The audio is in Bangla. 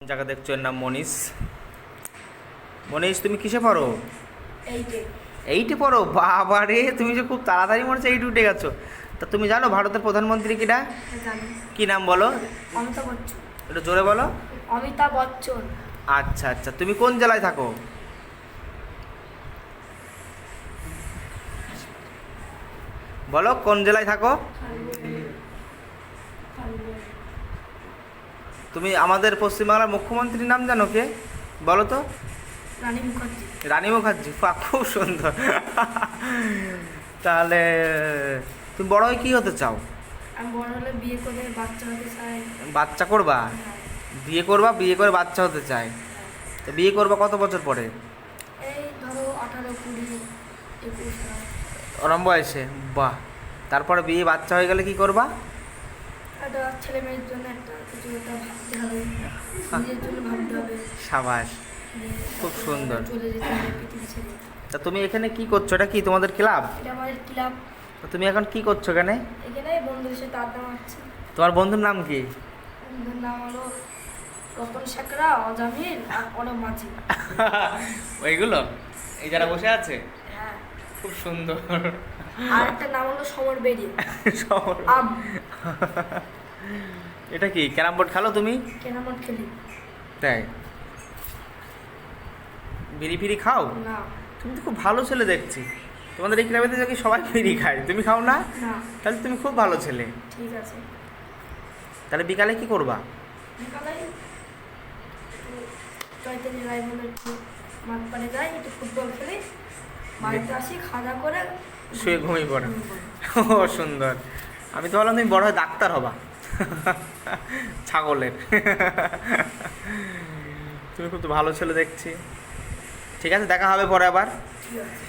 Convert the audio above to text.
জায়গা দেখছো, এর নাম মনীষ। মনীষ, তুমি কিসে পড়ো? এইটে পড়ো? বাবা রে, তুমি যে খুব তাড়াতাড়ি মনে হচ্ছে এইটে উঠে গেছো। তা তুমি জানো ভারতের প্রধানমন্ত্রী কিনা? কি নাম বলো? অমিতাভ বচ্চন। একটু জোরে বলো। অমিতাভ বচ্চন। আচ্ছা আচ্ছা, তুমি কোন জেলায় থাকো? বলো কোন জেলায় থাকো? তুমি আমাদের পশ্চিমবাংলার মুখ্যমন্ত্রীর নাম জানো কে? বলো তো। রানী মুখার্জি। রানী মুখার্জি, খুব সুন্দর। তাহলে তুমি বড় হয়ে কী হতে চাও? আমি বড় হলে বিয়ে করে বাচ্চা হতে চাই। বাচ্চা করবা? বিয়ে করবা, বিয়ে করে বাচ্চা হতে চাই। তো বিয়ে করবা কত বছর পরে? এই ধরো 18, 20, 21 ওরম বয়সে? বাহ। তারপরে বিয়ে বাচ্চা হয়ে গেলে কি করবা? একটা ছেলে মেয়ের জন্য একটা কিছু একটা ভাবতে হবে, নিজের জন্য ভাবতে হবে। সাবাস, খুব সুন্দর। চলে যেতে হবে পৃথিবী ছেড়ে। তা তুমি এখানে কি করছো? এটা কি তোমাদের ক্লাব? এটা আমাদের ক্লাব। তুমি এখন কি করছো এখানে? এখানে বন্ধুদের সাথে আড্ডা মারছি। তোমার বন্ধুর নাম কি? বন্ধুর নাম হলো রতন শেখরা, অজামিল আর অনব মাঝি। ওইগুলো এই যারা বসে আছে? হ্যাঁ। খুব সুন্দর। আর একটা নাম হলো সমর বেরিয়ে। সবার। আম। এটা কি ক্যারাম বোর্ড খেলো তুমি? কেনামত খেলি। তাই? বিড়ি ফিরি খাও? না। তুমি তো খুব ভালো ছেলে দেখছি। তোমাদের এই ক্লাবেতে দেখি সবাই বিড়ি খায়, তুমি খাও না? না। তাহলে তুমি খুব ভালো ছেলে। ঠিক আছে। তাহলে বিকালে কি করবা? বিকালে চৈতন্য রায় বলে একটু মাঠ পাড়ে যাই, একটু ফুটবল খেলি, বাড়িতে আসি, খাওয়া করে শুয়ে ঘুমিয়ে পড়ো? ও সুন্দর। আমি তো ভাবলাম তুমি বড় হয়ে ডাক্তার হবা। ছাগলের। তুমি খুব তো ভালো ছেলে দেখছি। ঠিক আছে, দেখা হবে পরে আবার। ঠিক আছে।